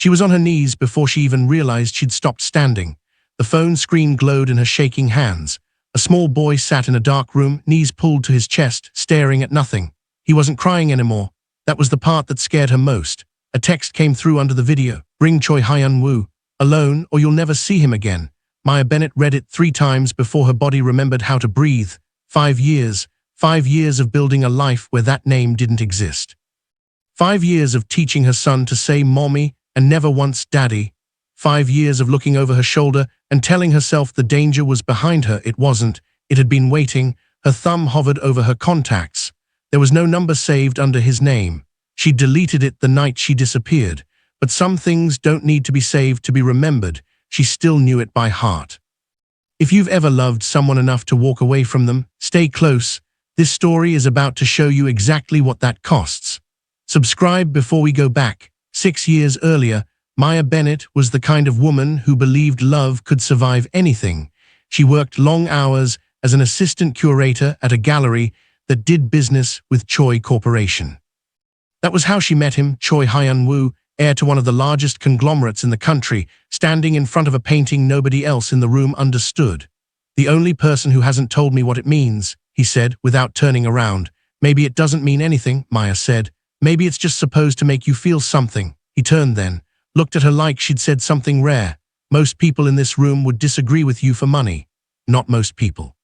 She was on her knees before she even realized she'd stopped standing. The phone screen glowed in her shaking hands. A small boy sat in a dark room, knees pulled to his chest, staring at nothing. He wasn't crying anymore. That was the part that scared her most. A text came through under the video. "Bring Choi Hyun-woo alone or you'll never see him again." Maya Bennett read it 3 times before her body remembered how to breathe. 5 years. 5 years of building a life where that name didn't exist. 5 years of teaching her son to say mommy and never once daddy. 5 years of looking over her shoulder and telling herself the danger was behind her. It wasn't. It had been waiting. Her thumb hovered over her contacts. There was no number saved under his name. She deleted it the night she disappeared. But some things don't need to be saved to be remembered. She still knew it by heart. If you've ever loved someone enough to walk away from them, stay close. This story is about to show you exactly what that costs. Subscribe before we go back. 6 years earlier, Maya Bennett was the kind of woman who believed love could survive anything. She worked long hours as an assistant curator at a gallery that did business with Choi Corporation. That was how she met him, Choi Hyun-woo, heir to one of the largest conglomerates in the country, standing in front of a painting nobody else in the room understood. "The only person who hasn't told me what it means," he said without turning around. "Maybe it doesn't mean anything," Maya said. "Maybe it's just supposed to make you feel something." He turned then, looked at her like she'd said something rare. "Most people in this room would disagree with you for money." "Not most people."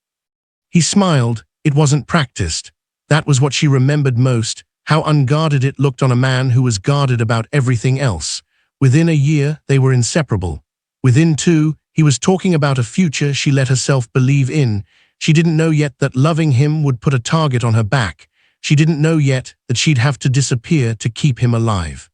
He smiled. It wasn't practiced. That was what she remembered most, how unguarded it looked on a man who was guarded about everything else. Within a year, they were inseparable. Within 2, he was talking about a future she let herself believe in. She didn't know yet that loving him would put a target on her back. She didn't know yet that she'd have to disappear to keep him alive.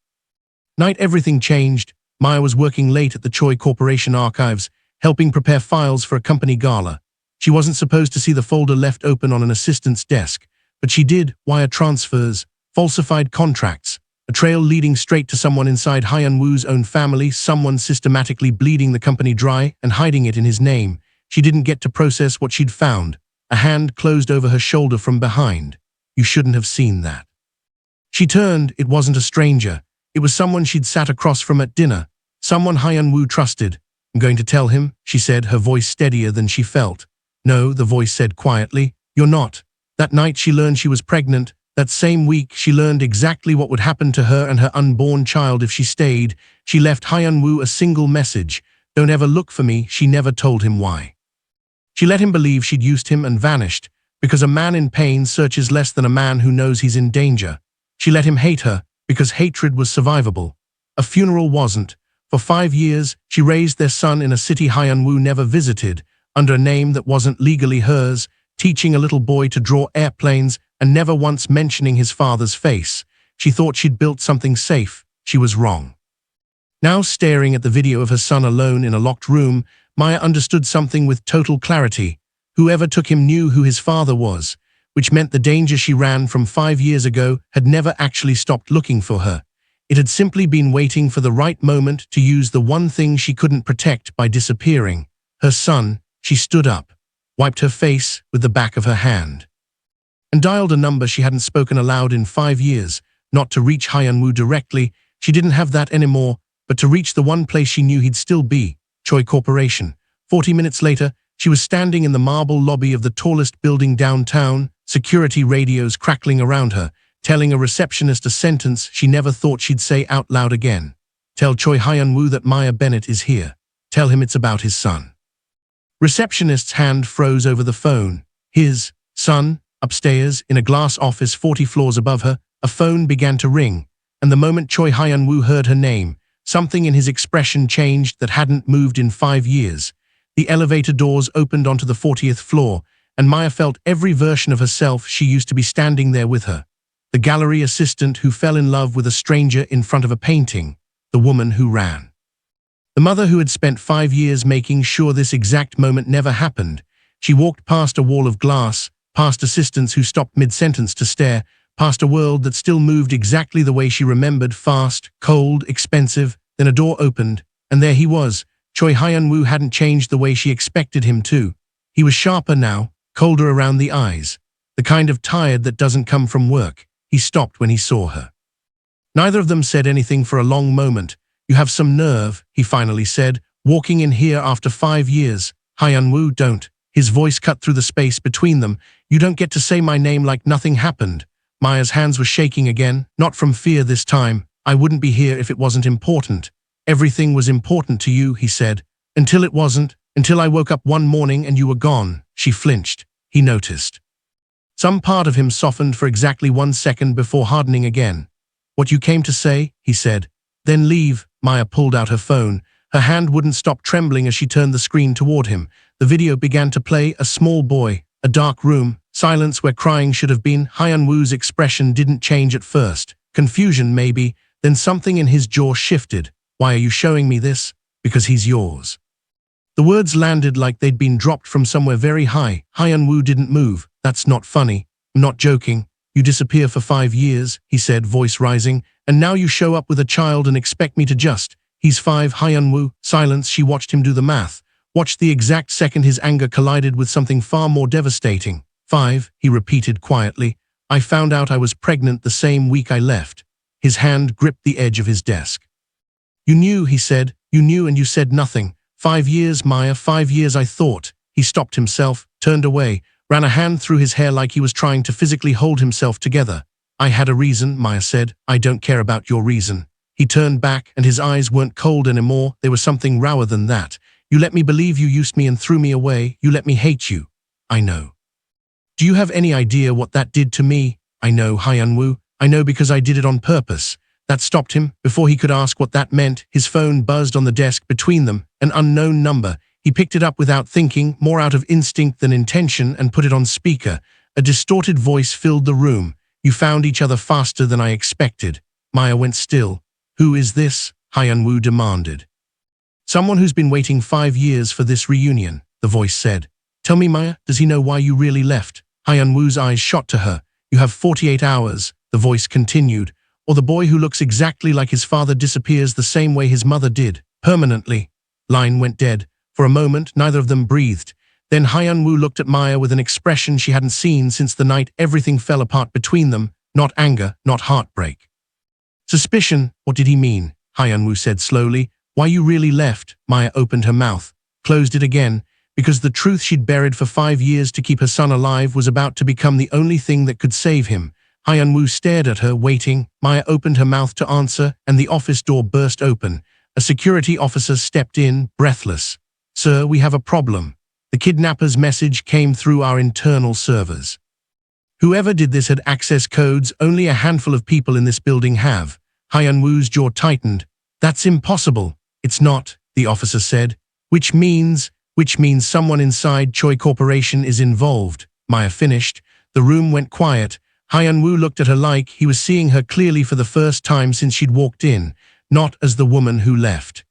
Night everything changed. Maya was working late at the Choi Corporation archives, helping prepare files for a company gala. She wasn't supposed to see the folder left open on an assistant's desk, but she did. Wire transfers, falsified contracts, a trail leading straight to someone inside Hyun-woo's own family, someone systematically bleeding the company dry and hiding it in his name. She didn't get to process what she'd found. A hand closed over her shoulder from behind. "You shouldn't have seen that." She turned. It wasn't a stranger. It was someone she'd sat across from at dinner, someone Hyun-woo trusted. "I'm going to tell him," she said, her voice steadier than she felt. "No," the voice said quietly, "you're not." That night she learned she was pregnant. That same week she learned exactly what would happen to her and her unborn child if she stayed. She left Hyun-woo a single message: "Don't ever look for me." She never told him why. She let him believe she'd used him and vanished, because a man in pain searches less than a man who knows he's in danger. She let him hate her, because hatred was survivable. A funeral wasn't. For 5 years, she raised their son in a city Hyun-woo never visited, under a name that wasn't legally hers, teaching a little boy to draw airplanes and never once mentioning his father's face. She thought she'd built something safe. She was wrong. Now, staring at the video of her son alone in a locked room, Maya understood something with total clarity. Whoever took him knew who his father was, which meant the danger she ran from 5 years ago had never actually stopped looking for her. It had simply been waiting for the right moment to use the one thing she couldn't protect by disappearing. Her son. She stood up, wiped her face with the back of her hand, and dialed a number she hadn't spoken aloud in 5 years, not to reach Hyun-woo directly. She didn't have that anymore, but to reach the one place she knew he'd still be, Choi Corporation. 40 minutes later, she was standing in the marble lobby of the tallest building downtown, security radios crackling around her, telling a receptionist a sentence she never thought she'd say out loud again. "Tell Choi Hyun-woo that Maya Bennett is here. Tell him it's about his son." Receptionist's hand froze over the phone. His son, upstairs, in a glass office 40 floors above her. A phone began to ring, and the moment Choi Hyun-woo heard her name, something in his expression changed that hadn't moved in 5 years. The elevator doors opened onto the 40th floor, and Maya felt every version of herself she used to be standing there with her. The gallery assistant who fell in love with a stranger in front of a painting. The woman who ran. The mother who had spent 5 years making sure this exact moment never happened. She walked past a wall of glass, past assistants who stopped mid-sentence to stare, past a world that still moved exactly the way she remembered, fast, cold, expensive. Then a door opened, and there he was. Choi Hyun-woo hadn't changed the way she expected him to. He was sharper now, colder around the eyes, the kind of tired that doesn't come from work. He stopped when he saw her. Neither of them said anything for a long moment. You have some nerve, he finally said, walking in here after 5 years. Hyun-woo, don't. His voice cut through the space between them. You don't get to say my name like nothing happened. Maya's hands were shaking again, not from fear this time. I wouldn't be here if it wasn't important. Everything was important to you, he said. Until it wasn't, until I woke up one morning and you were gone. She flinched. He noticed. Some part of him softened for exactly 1 second before hardening again. What you came to say, he said. Then leave. Maya pulled out her phone. Her hand wouldn't stop trembling as she turned the screen toward him. The video began to play. A small boy, a dark room, silence where crying should have been. Hyun-woo's expression didn't change at first. Confusion, maybe, then something in his jaw shifted. Why are you showing me this? Because he's yours. The words landed like they'd been dropped from somewhere very high. Hyun-woo didn't move. That's not funny. I'm not joking. You disappear for 5 years, he said, voice rising, and now you show up with a child and expect me to just. He's 5, Hyun-woo. Silence. She watched him do the math. Watched the exact second his anger collided with something far more devastating. 5, he repeated quietly. I found out I was pregnant the same week I left. His hand gripped the edge of his desk. You knew, he said. You knew and you said nothing. 5 years, Maya, 5 years, I thought. He stopped himself, turned away, ran a hand through his hair like he was trying to physically hold himself together. I had a reason, Maya said. I don't care about your reason. He turned back, and his eyes weren't cold anymore. There was something rawer than that. You let me believe you used me and threw me away. You let me hate you. I know. Do you have any idea what that did to me? I know, Hyun-woo. I know because I did it on purpose. That stopped him. Before he could ask what that meant, his phone buzzed on the desk between them, an unknown number. He picked it up without thinking, more out of instinct than intention, and put it on speaker. A distorted voice filled the room. You found each other faster than I expected. Maya went still. Who is this? Hyun-woo demanded. Someone who's been waiting 5 years for this reunion, the voice said. Tell me, Maya, does he know why you really left? Hyun-woo's eyes shot to her. You have 48 hours, the voice continued, or the boy who looks exactly like his father disappears the same way his mother did, permanently. Line went dead. For a moment, neither of them breathed. Then Hyun-woo looked at Maya with an expression she hadn't seen since the night everything fell apart between them, not anger, not heartbreak. Suspicion, what did he mean? Hyun-woo said slowly. Why you really left? Maya opened her mouth, closed it again, because the truth she'd buried for 5 years to keep her son alive was about to become the only thing that could save him. Hyun-woo stared at her, waiting. Maya opened her mouth to answer, and the office door burst open. A security officer stepped in, breathless. Sir, we have a problem. The kidnapper's message came through our internal servers. Whoever did this had access codes only a handful of people in this building have. Hyun-woo's jaw tightened. That's impossible. It's not, the officer said. Which means someone inside Choi Corporation is involved. Maya finished. The room went quiet. Hyun-woo looked at her like he was seeing her clearly for the first time since she'd walked in, not as the woman who left.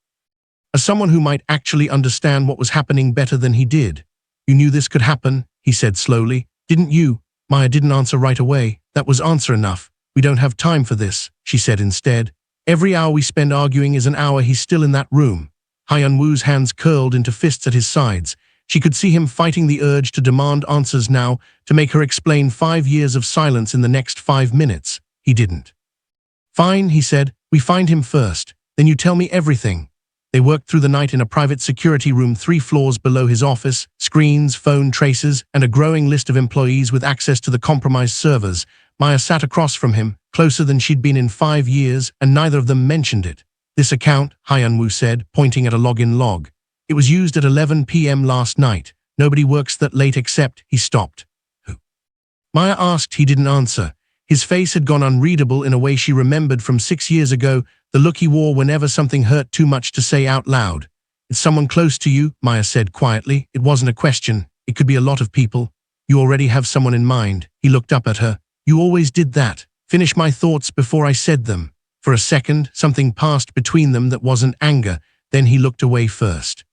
As someone who might actually understand what was happening better than he did. You knew this could happen, he said slowly. Didn't you? Maya didn't answer right away. That was answer enough. We don't have time for this, she said instead. Every hour we spend arguing is an hour he's still in that room. Hyun-woo's hands curled into fists at his sides. She could see him fighting the urge to demand answers now, to make her explain 5 years of silence in the next 5 minutes. He didn't. Fine, he said. We find him first. Then you tell me everything. They worked through the night in a private security room 3 floors below his office, screens, phone traces, and a growing list of employees with access to the compromised servers. Maya sat across from him, closer than she'd been in 5 years, and neither of them mentioned it. This account, Hyun-woo said, pointing at a login log. It was used at 11 p.m. last night. Nobody works that late except, he stopped. Who? Maya asked. He didn't answer. His face had gone unreadable in a way she remembered from 6 years ago, the look he wore whenever something hurt too much to say out loud. It's someone close to you, Maya said quietly. It wasn't a question. It could be a lot of people. You already have someone in mind. He looked up at her. You always did that. Finish my thoughts before I said them. For a second, something passed between them that wasn't anger. Then he looked away first.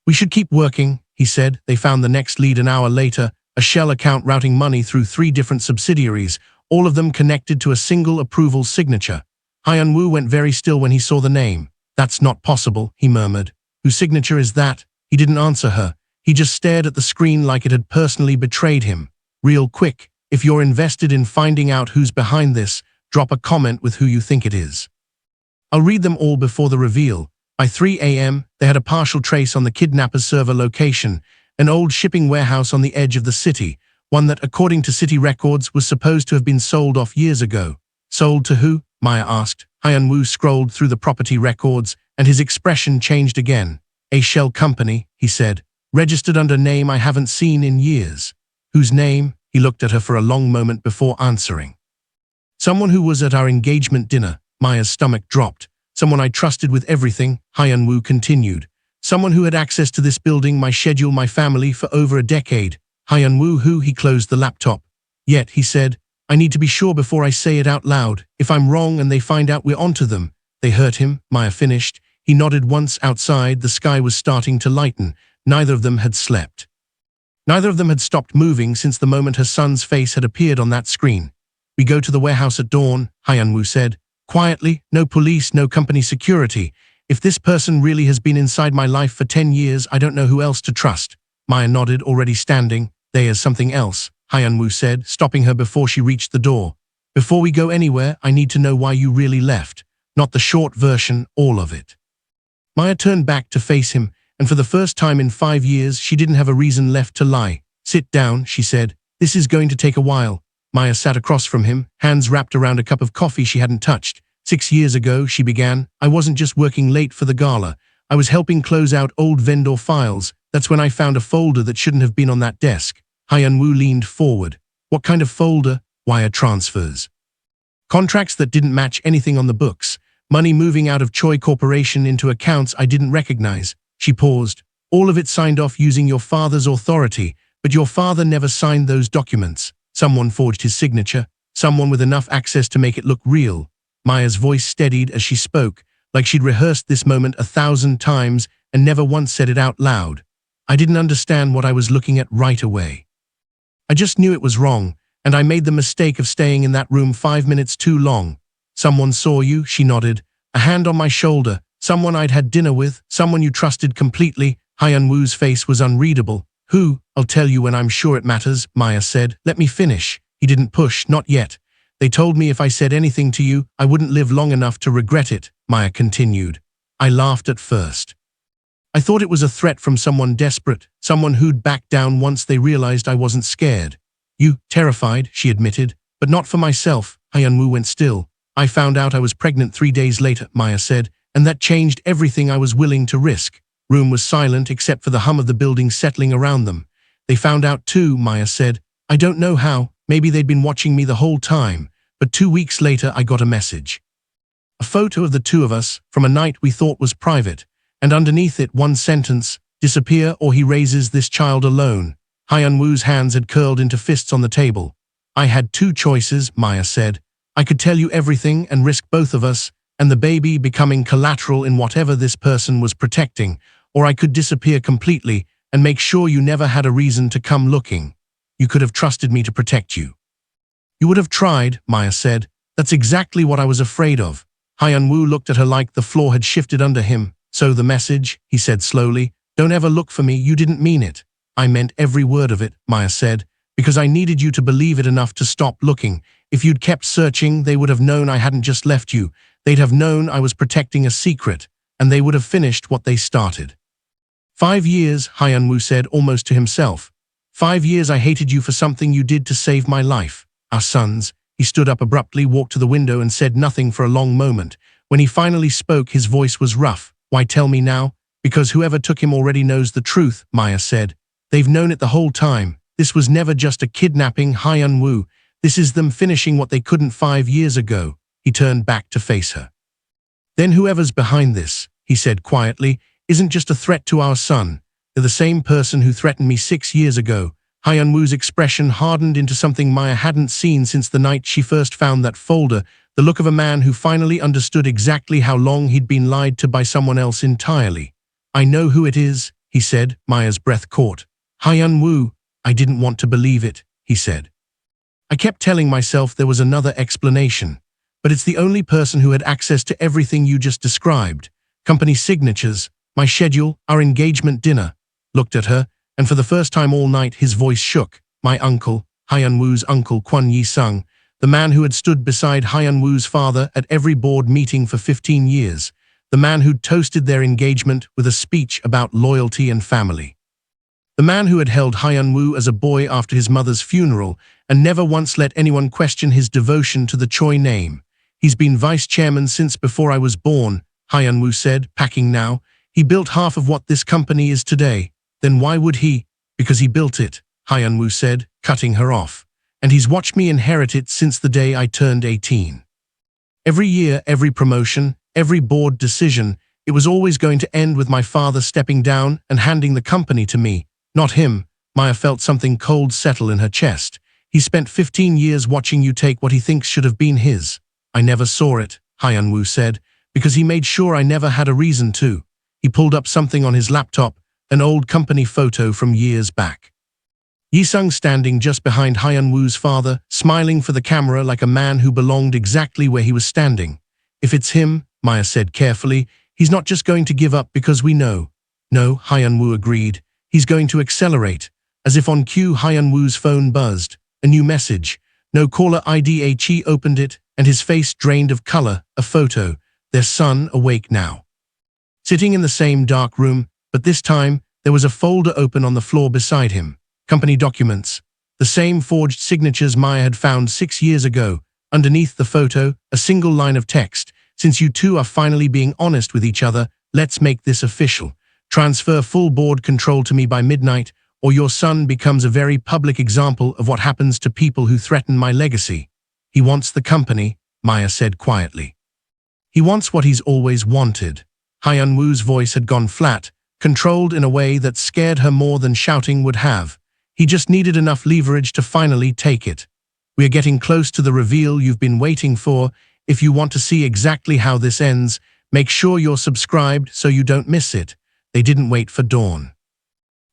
We should keep working, he said. They found the next lead an hour later, a shell account routing money through 3 different subsidiaries, all of them connected to a single approval signature. Hyun-woo went very still when he saw the name. That's not possible, he murmured. Whose signature is that? He didn't answer her. He just stared at the screen like it had personally betrayed him. Real quick, if you're invested in finding out who's behind this, drop a comment with who you think it is. I'll read them all before the reveal. By 3 a.m., they had a partial trace on the kidnapper's server location, an old shipping warehouse on the edge of the city, one that, according to city records, was supposed to have been sold off years ago. Sold to who? Maya asked. Hyun-woo scrolled through the property records, and his expression changed again. A shell company, he said, registered under name I haven't seen in years. Whose name? He looked at her for a long moment before answering. Someone who was at our engagement dinner. Maya's stomach dropped. Someone I trusted with everything, Hyun-woo continued. Someone who had access to this building, my schedule, my family for over a decade. Hyun-woo who? He closed the laptop. Yet, he said, I need to be sure before I say it out loud. If I'm wrong and they find out we're onto them. They hurt him, Maya finished. He nodded once. Outside, the sky was starting to lighten. Neither of them had slept. Neither of them had stopped moving since the moment her son's face had appeared on that screen. We go to the warehouse at dawn, Hyun-woo said. Quietly, no police, no company security. If this person really has been inside my life for 10 years, I don't know who else to trust. Maya nodded, already standing. There's something else, Hyun-woo said, stopping her before she reached the door. Before we go anywhere, I need to know why you really left. Not the short version, all of it. Maya turned back to face him, and for the first time in 5 years, she didn't have a reason left to lie. Sit down, she said. This is going to take a while. Maya sat across from him, hands wrapped around a cup of coffee she hadn't touched. 6 years ago, she began, I wasn't just working late for the gala. I was helping close out old vendor files. That's when I found a folder that shouldn't have been on that desk. Hyun-woo leaned forward. What kind of folder? Wire transfers. Contracts that didn't match anything on the books. Money moving out of Choi Corporation into accounts I didn't recognize. She paused. All of it signed off using your father's authority, but your father never signed those documents. Someone forged his signature, someone with enough access to make it look real. Maya's voice steadied as she spoke, like she'd rehearsed this moment 1,000 times and never once said it out loud. I didn't understand what I was looking at right away. I just knew it was wrong, and I made the mistake of staying in that room 5 minutes too long. Someone saw you, she nodded, a hand on my shoulder, someone I'd had dinner with, someone you trusted completely. Hyun-woo's face was unreadable. Who? I'll tell you when I'm sure it matters, Maya said. Let me finish. He didn't push, not yet. They told me if I said anything to you, I wouldn't live long enough to regret it, Maya continued. I laughed at first. I thought it was a threat from someone desperate, someone who'd back down once they realized I wasn't scared. You, terrified, she admitted, but not for myself. Hyun-woo went still. I found out I was pregnant 3 days later, Maya said, and that changed everything I was willing to risk. Room was silent except for the hum of the building settling around them. They found out too, Maya said. I don't know how, maybe they'd been watching me the whole time, but 2 weeks later I got a message. A photo of the two of us, from a night we thought was private, and underneath it one sentence, disappear or he raises this child alone. Hyun-woo's hands had curled into fists on the table. I had two choices, Maya said. I could tell you everything and risk both of us, and the baby becoming collateral in whatever this person was protecting, or I could disappear completely and make sure you never had a reason to come looking. You could have trusted me to protect you. You would have tried, Maya said. That's exactly what I was afraid of. Hyun-woo looked at her like the floor had shifted under him. So the message, he said slowly, don't ever look for me, you didn't mean it. I meant every word of it, Maya said, because I needed you to believe it enough to stop looking. If you'd kept searching, they would have known I hadn't just left you. They'd have known I was protecting a secret, and they would have finished what they started. 5 years, Hyun-woo said almost to himself. 5 years I hated you for something you did to save my life. Our sons. He stood up abruptly, walked to the window and said nothing for a long moment. When he finally spoke, his voice was rough. Why tell me now? Because whoever took him already knows the truth, Maya said. They've known it the whole time. This was never just a kidnapping, Hyun-woo. This is them finishing what they couldn't 5 years ago. He turned back to face her. Then whoever's behind this, he said quietly, isn't just a threat to our son. They're the same person who threatened me 6 years ago. Hyun-woo's expression hardened into something Maya hadn't seen since the night she first found that folder, the look of a man who finally understood exactly how long he'd been lied to by someone else entirely. I know who it is, he said. Maya's breath caught. Hyun-woo, I didn't want to believe it, he said. I kept telling myself there was another explanation, but it's the only person who had access to everything you just described. Company signatures, my schedule, our engagement dinner. Looked at her, and for the first time all night his voice shook. My uncle, Hyun-woo's uncle Kwon Yi-sung, the man who had stood beside Hyun-woo's father at every board meeting for 15 years, the man who'd toasted their engagement with a speech about loyalty and family. The man who had held Hyun-woo as a boy after his mother's funeral and never once let anyone question his devotion to the Choi name. He's been vice chairman since before I was born, Hyun-woo said, packing now. He built half of what this company is today. Then why would he? Because he built it, Hyun-woo said, cutting her off. And he's watched me inherit it since the day I turned 18. Every year, every promotion, every board decision, it was always going to end with my father stepping down and handing the company to me. Not him. Maya felt something cold settle in her chest. He spent 15 years watching you take what he thinks should have been his. I never saw it, Hyun-woo said, because he made sure I never had a reason to. He pulled up something on his laptop, an old company photo from years back. Yi-sung standing just behind Hyun-woo's father, smiling for the camera like a man who belonged exactly where he was standing. If it's him, Maya said carefully, he's not just going to give up because we know. No, Hyun-woo agreed. He's going to accelerate. As if on cue, Hyun-woo's phone buzzed. A new message. No caller ID. He opened it, and his face drained of color, a photo. Their son awake now. Sitting in the same dark room, but this time, there was a folder open on the floor beside him. Company documents. The same forged signatures Maya had found 6 years ago. Underneath the photo, a single line of text. Since you two are finally being honest with each other, let's make this official. Transfer full board control to me by midnight, or your son becomes a very public example of what happens to people who threaten my legacy. He wants the company, Maya said quietly. He wants what he's always wanted. Hyun-woo's voice had gone flat, controlled in a way that scared her more than shouting would have. He just needed enough leverage to finally take it. We're getting close to the reveal you've been waiting for. If you want to see exactly how this ends, make sure you're subscribed so you don't miss it. They didn't wait for dawn.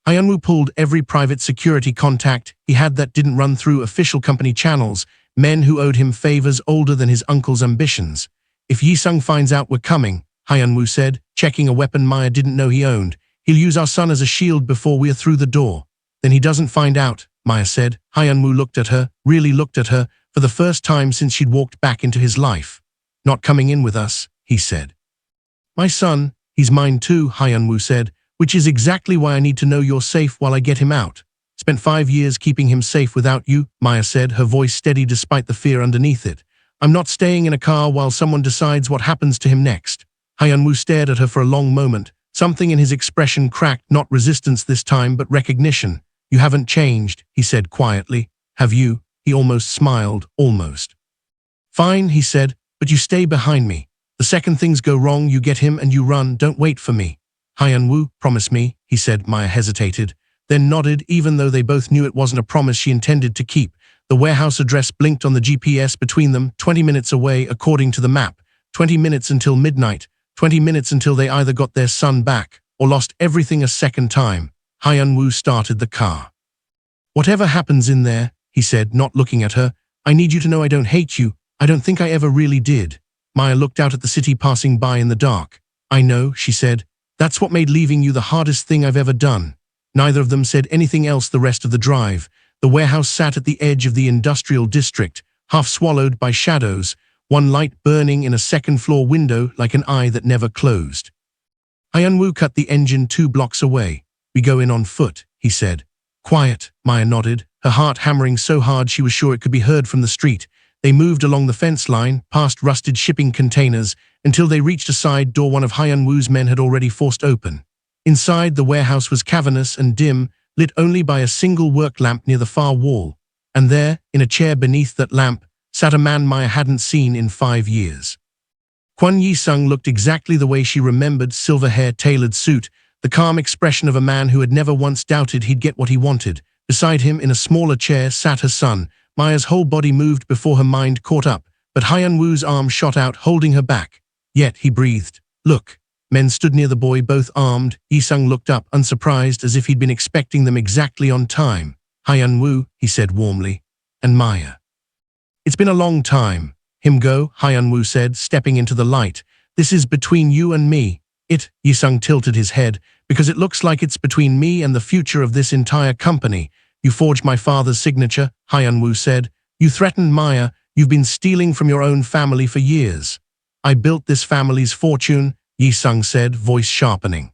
Hyun-woo pulled every private security contact he had that didn't run through official company channels, men who owed him favors older than his uncle's ambitions. If Yi-sung finds out we're coming, Hyun-woo said, checking a weapon Maya didn't know he owned, he'll use our son as a shield before we're through the door. Then he doesn't find out, Maya said. Hyun-woo looked at her, really looked at her, for the first time since she'd walked back into his life. Not coming in with us, he said. My son, he's mine too, Hyun-woo said, which is exactly why I need to know you're safe while I get him out. Spent 5 years keeping him safe without you, Maya said, her voice steady despite the fear underneath it. I'm not staying in a car while someone decides what happens to him next. Hyun-woo stared at her for a long moment. Something in his expression cracked, not resistance this time, but recognition. You haven't changed, he said quietly. Have you? He almost smiled, almost. Fine, he said, but you stay behind me. The second things go wrong, you get him and you run, don't wait for me. Hyun-woo, promise me, he said. Maya hesitated, then nodded, even though they both knew it wasn't a promise she intended to keep. The warehouse address blinked on the GPS between them, 20 minutes away according to the map. 20 minutes until midnight, 20 minutes until they either got their son back or lost everything a second time. Hyun-woo started the car. Whatever happens in there, he said, not looking at her, I need you to know I don't hate you. I don't think I ever really did. Maya looked out at the city passing by in the dark. I know, she said. That's what made leaving you the hardest thing I've ever done. Neither of them said anything else the rest of the drive. The warehouse sat at the edge of the industrial district, half swallowed by shadows, one light burning in a second-floor window like an eye that never closed. Hyun-woo cut the engine 2 blocks away. We go in on foot, he said. Quiet, Maya nodded, her heart hammering so hard she was sure it could be heard from the street. They moved along the fence line, past rusted shipping containers, until they reached a side door one of Hyun-woo's men had already forced open. Inside, the warehouse was cavernous and dim, lit only by a single work lamp near the far wall. And there, in a chair beneath that lamp, sat a man Maya hadn't seen in 5 years. Kwon Yi-sung looked exactly the way she remembered, silver hair, tailored suit, the calm expression of a man who had never once doubted he'd get what he wanted. Beside him, in a smaller chair, sat her son. Maya's whole body moved before her mind caught up, but Hyun-woo's arm shot out, holding her back. Yet, he breathed. Look. Men stood near the boy, both armed. Yi-sung looked up, unsurprised, as if he'd been expecting them exactly on time. Hyun-woo, he said warmly. And Maya. It's been a long time. Him go, Hyun-woo said, stepping into the light. This is between you and me. Yi-sung tilted his head, because it looks like it's between me and the future of this entire company. You forged my father's signature, Hyun-woo said. You threatened Maya. You've been stealing from your own family for years. I built this family's fortune, Yi-sung said, voice sharpening.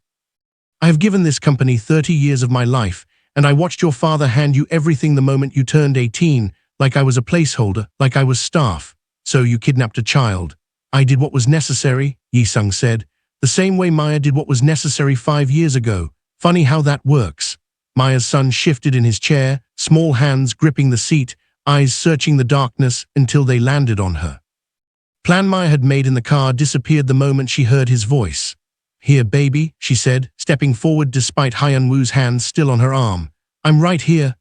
I have given this company 30 years of my life, and I watched your father hand you everything the moment you turned 18, like I was a placeholder, like I was staff. So you kidnapped a child. I did what was necessary, Yi-sung said, the same way Maya did what was necessary 5 years ago. Funny how that works. Maya's son shifted in his chair, small hands gripping the seat, eyes searching the darkness until they landed on her. Plan Maya had made in the car disappeared the moment she heard his voice. Here, baby, she said, stepping forward despite Hyun-woo's hands still on her arm. I'm right here.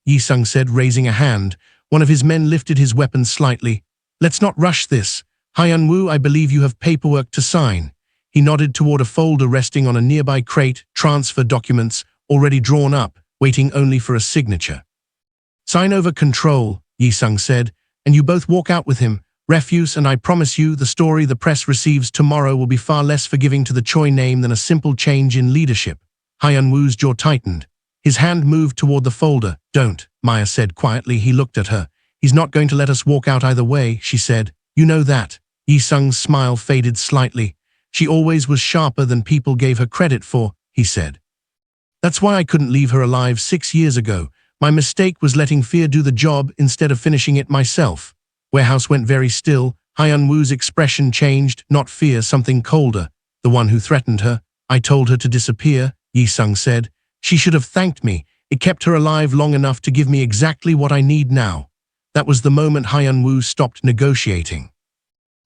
Yi-sung said, raising a hand. One of his men lifted his weapon slightly. Let's not rush this. Hyun-woo, I believe you have paperwork to sign. He nodded toward a folder resting on a nearby crate, transfer documents, already drawn up, waiting only for a signature. Sign over control, Yi-sung said, and you both walk out with him. Refuse, and I promise you the story the press receives tomorrow will be far less forgiving to the Choi name than a simple change in leadership. Hyun-woo's jaw tightened. His hand moved toward the folder. Don't, Maya said quietly. He looked at her. He's not going to let us walk out either way, she said. You know that. Yi-sung's smile faded slightly. She always was sharper than people gave her credit for, he said. That's why I couldn't leave her alive 6 years ago. My mistake was letting fear do the job instead of finishing it myself. Warehouse went very still. Hyun-woo's expression changed, not fear, something colder. The one who threatened her. I told her to disappear, Yi-sung said. She should have thanked me. It kept her alive long enough to give me exactly what I need now. That was the moment Hyun-woo stopped negotiating.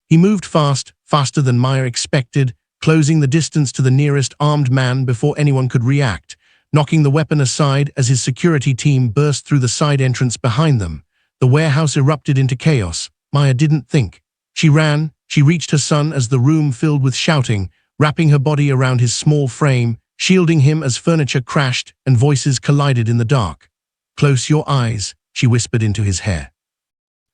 He moved fast, faster than Maya expected, closing the distance to the nearest armed man before anyone could react, knocking the weapon aside as his security team burst through the side entrance behind them. The warehouse erupted into chaos. Maya didn't think. She ran. She reached her son as the room filled with shouting, wrapping her body around his small frame, shielding him as furniture crashed and voices collided in the dark. Close your eyes, she whispered into his hair.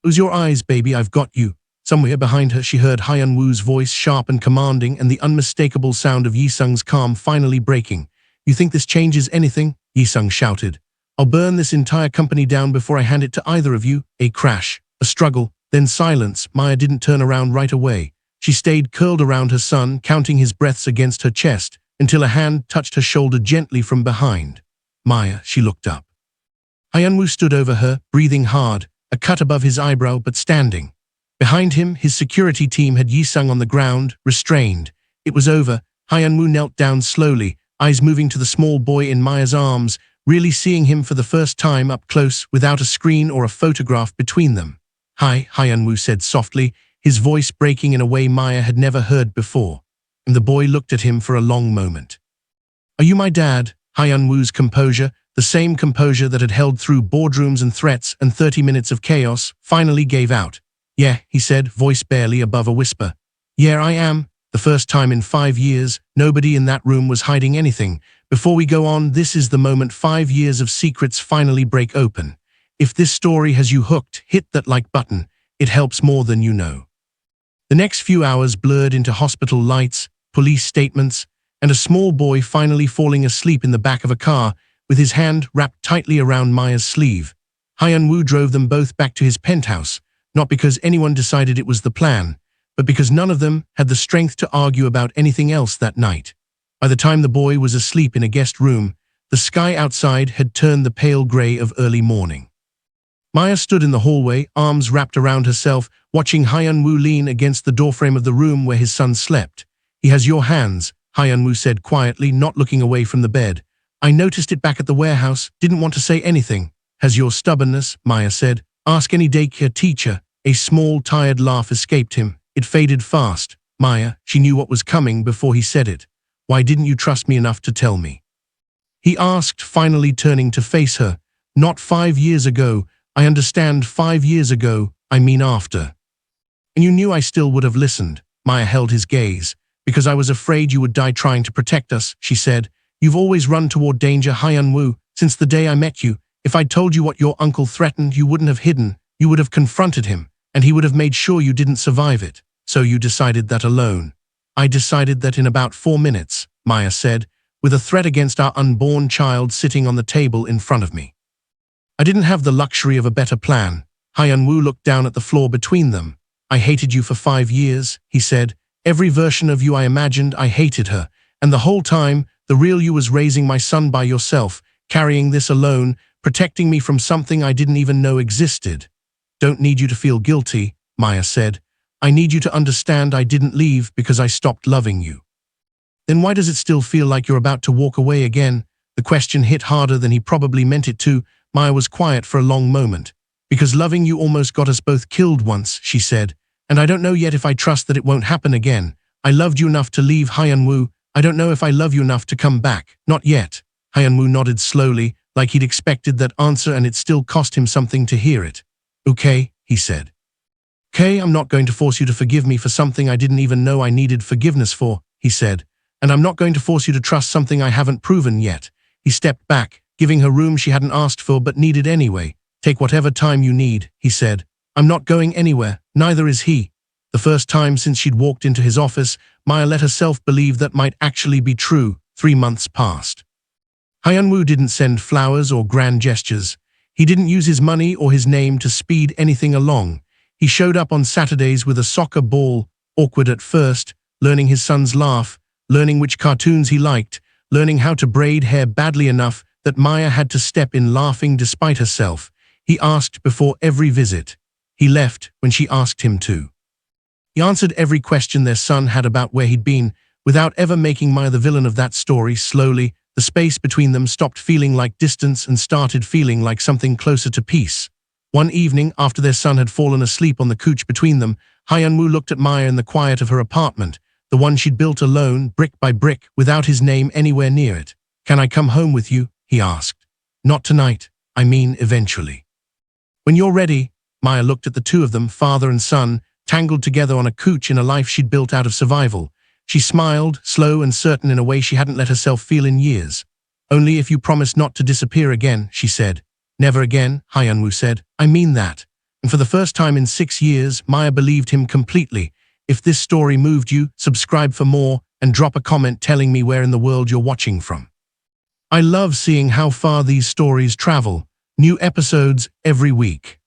Close your eyes, baby, I've got you. Somewhere behind her she heard Hyun-woo's voice, sharp and commanding, and the unmistakable sound of Yi-sung's calm finally breaking. You think this changes anything? Yi-sung shouted. I'll burn this entire company down before I hand it to either of you. A crash, a struggle, then silence. Maya didn't turn around right away. She stayed curled around her son, counting his breaths against her chest, until a hand touched her shoulder gently from behind. Maya, she looked up. Hyun-woo stood over her, breathing hard, a cut above his eyebrow but standing. Behind him, his security team had Yi-sung on the ground, restrained. It was over. Hyun-woo knelt down slowly, eyes moving to the small boy in Maya's arms, really seeing him for the first time up close, without a screen or a photograph between them. Hi, Hyun-woo said softly, his voice breaking in a way Maya had never heard before. And the boy looked at him for a long moment. Are you my dad? Hyun-woo's composure, the same composure that had held through boardrooms and threats and 30 minutes of chaos, finally gave out. Yeah, he said, voice barely above a whisper. Yeah, I am. The first time in 5 years, nobody in that room was hiding anything. Before we go on, this is the moment 5 years of secrets finally break open. If this story has you hooked, hit that like button. It helps more than you know. The next few hours blurred into hospital lights, police statements, and a small boy finally falling asleep in the back of a car with his hand wrapped tightly around Maya's sleeve. Hyun-woo drove them both back to his penthouse, not because anyone decided it was the plan, but because none of them had the strength to argue about anything else that night. By the time the boy was asleep in a guest room, the sky outside had turned the pale gray of early morning. Maya stood in the hallway, arms wrapped around herself, watching Hyun-woo lean against the doorframe of the room where his son slept. He has your hands, Hyun-woo said quietly, not looking away from the bed. I noticed it back at the warehouse, didn't want to say anything. Has your stubbornness, Maya said. Ask any daycare teacher. A small, tired laugh escaped him. It faded fast. Maya, she knew what was coming before he said it. Why didn't you trust me enough to tell me? He asked, finally turning to face her. Not 5 years ago. I understand 5 years ago, I mean after. And you knew I still would have listened. Maya held his gaze. Because I was afraid you would die trying to protect us, she said. You've always run toward danger, Hyun-woo, since the day I met you. If I'd told you what your uncle threatened, you wouldn't have hidden. You would have confronted him, and he would have made sure you didn't survive it. So you decided that alone. I decided that in about 4 minutes, Maya said, with a threat against our unborn child sitting on the table in front of me. I didn't have the luxury of a better plan. Hyun-woo looked down at the floor between them. I hated you for 5 years, he said. Every version of you I imagined, I hated her. And the whole time, the real you was raising my son by yourself, carrying this alone, protecting me from something I didn't even know existed. Don't need you to feel guilty, Maya said. I need you to understand I didn't leave because I stopped loving you. Then why does it still feel like you're about to walk away again? The question hit harder than he probably meant it to. Maya was quiet for a long moment. Because loving you almost got us both killed once, she said. And I don't know yet if I trust that it won't happen again. I loved you enough to leave Hyun-woo. I don't know if I love you enough to come back. Not yet. Hyun-woo nodded slowly, like he'd expected that answer, and it still cost him something to hear it. Okay, he said. Okay, I'm not going to force you to forgive me for something I didn't even know I needed forgiveness for, he said. And I'm not going to force you to trust something I haven't proven yet. He stepped back, giving her room she hadn't asked for but needed anyway. Take whatever time you need, he said. I'm not going anywhere, neither is he. The first time since she'd walked into his office, Maya let herself believe that might actually be true. 3 months passed. Hyun-woo didn't send flowers or grand gestures. He didn't use his money or his name to speed anything along. He showed up on Saturdays with a soccer ball, awkward at first, learning his son's laugh, learning which cartoons he liked, learning how to braid hair badly enough that Maya had to step in laughing despite herself. He asked before every visit. He left when she asked him to. He answered every question their son had about where he'd been, without ever making Maya the villain of that story. Slowly, the space between them stopped feeling like distance and started feeling like something closer to peace. One evening, after their son had fallen asleep on the couch between them, Hyun-woo looked at Maya in the quiet of her apartment, the one she'd built alone, brick by brick, without his name anywhere near it. Can I come home with you? He asked. Not tonight. I mean, eventually. When you're ready. Maya looked at the two of them, father and son, tangled together on a couch in a life she'd built out of survival. She smiled, slow and certain in a way she hadn't let herself feel in years. Only if you promise not to disappear again, she said. Never again, Hyun-woo said. I mean that. And for the first time in 6 years, Maya believed him completely. If this story moved you, subscribe for more and drop a comment telling me where in the world you're watching from. I love seeing how far these stories travel. New episodes every week.